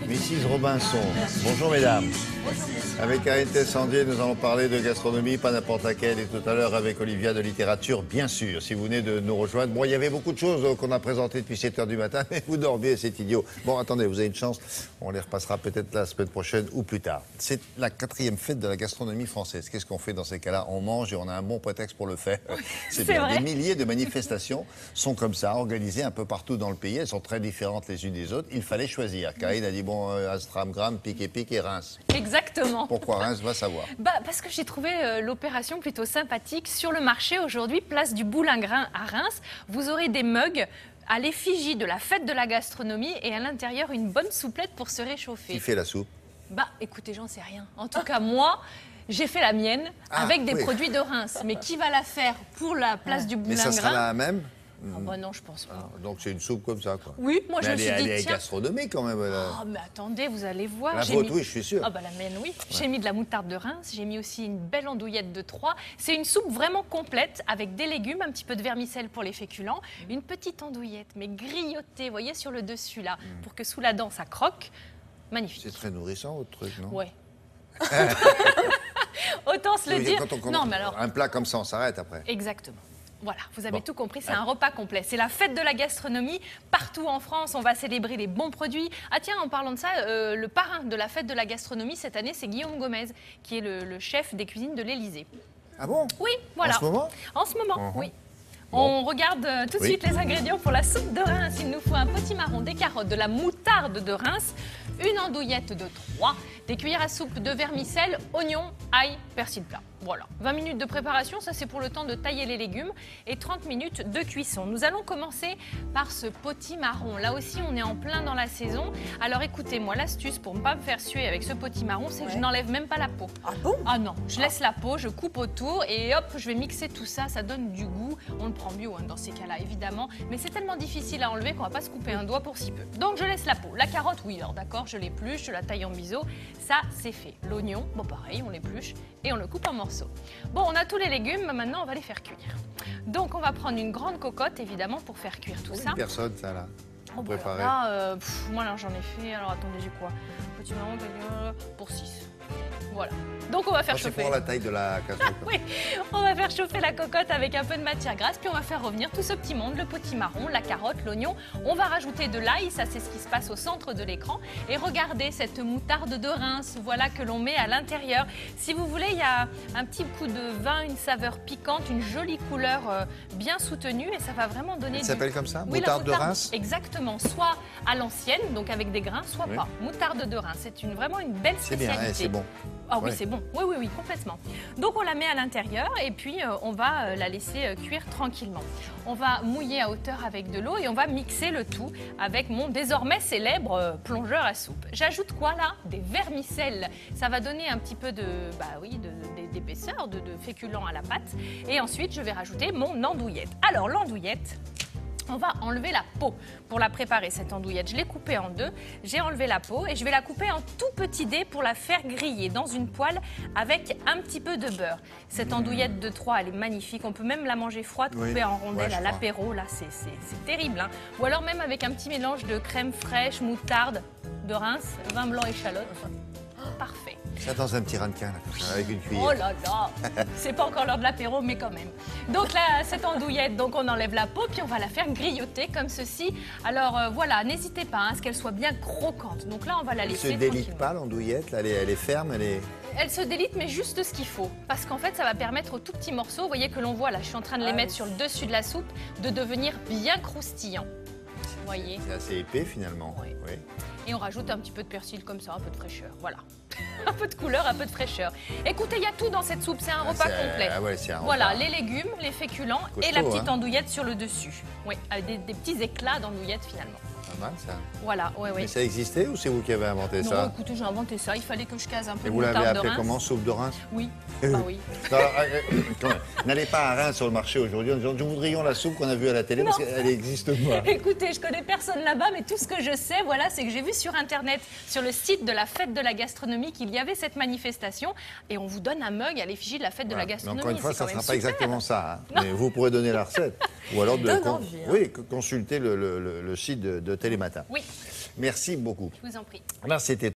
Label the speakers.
Speaker 1: Mrs Robinson. Bonjour mesdames. Avec Karine Tessandier, nous allons parler de gastronomie, pas n'importe laquelle, et tout à l'heure avec Olivia de littérature, bien sûr, si vous venez de nous rejoindre. Bon, il y avait beaucoup de choses qu'on a présentées depuis 7 h du matin, mais vous dormiez, c'est idiot. Bon, attendez, vous avez une chance, on les repassera peut-être la semaine prochaine ou plus tard. C'est la 4e fête de la gastronomie française. Qu'est-ce qu'on fait dans ces cas-là? On mange et on a un bon prétexte pour le faire. C'est bien.
Speaker 2: Vrai.
Speaker 1: Des milliers de manifestations sont comme ça, organisées un peu partout dans le pays. Elles sont très différentes les unes des autres. Il fallait choisir. Karine a dit, bon, Astram-Gram, Pic et Reims.
Speaker 2: Exactement.
Speaker 1: Pourquoi Reims? Va savoir.
Speaker 2: Parce que j'ai trouvé l'opération plutôt sympathique. Sur le marché aujourd'hui, place du Boulingrin à Reims, vous aurez des mugs à l'effigie de la fête de la gastronomie et à l'intérieur une bonne souplette pour se réchauffer.
Speaker 1: Qui fait la soupe?
Speaker 2: Écoutez, j'en sais rien. En tout cas, moi, j'ai fait la mienne avec des produits de Reims. Mais qui va la faire pour la place du Boulingrin?
Speaker 1: Mais ça sera la même?
Speaker 2: Non, je pense pas.
Speaker 1: Donc c'est une soupe comme ça, quoi.
Speaker 2: Oui, moi je me suis dit,
Speaker 1: elle est
Speaker 2: tiens...
Speaker 1: gastronomique quand même.
Speaker 2: mais attendez, vous allez voir.
Speaker 1: La vôtre, oui, je suis sûr.
Speaker 2: La mienne, oui. Ouais. J'ai mis de la moutarde de Reims, j'ai mis aussi une belle andouillette de Troyes. C'est une soupe vraiment complète avec des légumes, un petit peu de vermicelle pour les féculents, une petite andouillette, mais grillotée, vous voyez, sur le dessus là, pour que sous la dent ça croque. Magnifique.
Speaker 1: C'est très nourrissant, votre truc, non?
Speaker 2: Ouais. Autant se le dire.
Speaker 1: Non, mais alors... Un plat comme ça, on s'arrête après.
Speaker 2: Exactement. Voilà, vous avez tout compris, c'est un repas complet. C'est la fête de la gastronomie. Partout en France, on va célébrer les bons produits. Ah tiens, en parlant de ça, le parrain de la fête de la gastronomie cette année, c'est Guillaume Gomez, qui est le chef des cuisines de l'Élysée.
Speaker 1: Ah bon?
Speaker 2: Oui, voilà.
Speaker 1: En ce moment?
Speaker 2: En ce moment, oui. Bon. On regarde tout de suite les ingrédients pour la soupe de Reims. Il nous faut un potimarron, des carottes, de la moutarde de Reims, une andouillette de Troyes, des cuillères à soupe de vermicelle, oignons, ail, persil plat. Voilà, 20 minutes de préparation, ça c'est pour le temps de tailler les légumes et 30 minutes de cuisson. Nous allons commencer par ce potimarron. Là aussi, on est en plein dans la saison. Alors écoutez-moi, l'astuce pour ne pas me faire suer avec ce potimarron, c'est que je n'enlève même pas la peau.
Speaker 3: Ah bon?
Speaker 2: Ah non, je laisse la peau, je coupe autour et hop, je vais mixer tout ça, ça donne du goût. On le prend bio dans ces cas-là, évidemment, mais c'est tellement difficile à enlever qu'on ne va pas se couper un doigt pour si peu. Donc je laisse la peau. La carotte, oui, alors d'accord, je l'épluche, je la taille en biseau, ça c'est fait. L'oignon, bon pareil, on l'épluche et on le coupe en morceaux. Bon, on a tous les légumes, maintenant on va les faire cuire. Donc on va prendre une grande cocotte, évidemment, pour faire cuire tout ça.
Speaker 1: Personne, ça, là, pour préparer.
Speaker 2: Là, moi, là, j'en ai fait, alors attendez, j'ai quoi? Petit marron pour 6. Voilà. Donc on va faire chauffer.
Speaker 1: C'est pour la taille de la casserole.
Speaker 2: Oui, on va faire chauffer la cocotte avec un peu de matière grasse, puis on va faire revenir tout ce petit monde, le potimarron, la carotte, l'oignon. On va rajouter de l'ail, ça c'est ce qui se passe au centre de l'écran. Et regardez cette moutarde de Reims, voilà que l'on met à l'intérieur. Si vous voulez, il y a un petit coup de vin, une saveur piquante, une jolie couleur bien soutenue et ça va vraiment donner.
Speaker 1: Ça s'appelle comme ça?
Speaker 2: Oui,
Speaker 1: moutarde de Reims?
Speaker 2: Exactement, soit à l'ancienne, donc avec des grains, soit pas. Moutarde de Reims, c'est vraiment une belle spécialité.
Speaker 1: C'est bien, c'est bon.
Speaker 2: Ah oui, c'est bon. Oui, complètement. Donc on la met à l'intérieur et puis on va la laisser cuire tranquillement. On va mouiller à hauteur avec de l'eau et on va mixer le tout avec mon désormais célèbre plongeur à soupe. J'ajoute quoi là? Des vermicelles. Ça va donner un petit peu d'épaisseur, de féculent à la pâte. Et ensuite, je vais rajouter mon andouillette. Alors l'andouillette, on va enlever la peau pour la préparer, cette andouillette. Je l'ai coupée en deux, j'ai enlevé la peau et je vais la couper en tout petits dés pour la faire griller dans une poêle avec un petit peu de beurre. Cette andouillette de Troyes, elle est magnifique. On peut même la manger froide, coupée en rondelles à l'apéro. Là, c'est terrible. Hein. Ou alors même avec un petit mélange de crème fraîche, moutarde de Reims, vin blanc, échalote. Parfait.
Speaker 1: Ça dans un petit ramequin, avec une cuillère.
Speaker 2: Oh là là, c'est pas encore l'heure de l'apéro, mais quand même. Donc là, cette andouillette, donc on enlève la peau, puis on va la faire grilloter comme ceci. Alors voilà, n'hésitez pas à ce qu'elle soit bien croquante. Donc là, on va la laisser
Speaker 1: tranquillement. Elle se délite pas, l'andouillette, elle est ferme, elle est...
Speaker 2: Elle se délite, mais juste ce qu'il faut. Parce qu'en fait, ça va permettre aux tout petits morceaux, vous voyez que l'on voit là, je suis en train de les mettre sur le dessus de la soupe, de devenir bien croustillants. Vous voyez?
Speaker 1: C'est assez épais finalement.
Speaker 2: Oui. Et on rajoute un petit peu de persil comme ça, un peu de fraîcheur. Voilà. Un peu de couleur, un peu de fraîcheur. Écoutez, il y a tout dans cette soupe, c'est un repas complet.
Speaker 1: C'est un
Speaker 2: voilà,
Speaker 1: repas.
Speaker 2: Les légumes, les féculents
Speaker 1: Costaud,
Speaker 2: et la petite andouillette sur le dessus. Oui, avec des petits éclats d'andouillette finalement.
Speaker 1: Pas mal ça.
Speaker 2: Voilà, oui.
Speaker 1: Mais ça existait ou c'est vous qui avez inventé ça?
Speaker 2: Non, écoutez, j'ai inventé ça. Il fallait que je case un peu
Speaker 1: Et
Speaker 2: de
Speaker 1: vous l'avez
Speaker 2: moutarde de
Speaker 1: appelé
Speaker 2: Reims.
Speaker 1: comment? Soupe de Reims?
Speaker 2: Oui, oui.
Speaker 1: N'allez pas à Reims sur le marché aujourd'hui en disant nous voudrions la soupe qu'on a vue à la télé parce qu'elle existe pas.
Speaker 2: Écoutez, je connais personne là-bas, mais tout ce que je sais, voilà, c'est que j'ai vu sur Internet, sur le site de la fête de la gastronomie, gastronomie qu'il y avait cette manifestation et on vous donne un mug à l'effigie de la fête de la gastronomie.
Speaker 1: Mais encore une fois,
Speaker 2: C'est
Speaker 1: ça
Speaker 2: quand
Speaker 1: ne
Speaker 2: même
Speaker 1: sera pas
Speaker 2: super.
Speaker 1: exactement ça. Hein. Mais vous pourrez donner la recette. Ou alors consulter le site de Télématin.
Speaker 2: Oui,
Speaker 1: Merci beaucoup.
Speaker 2: je vous en prie.
Speaker 1: Là, c'était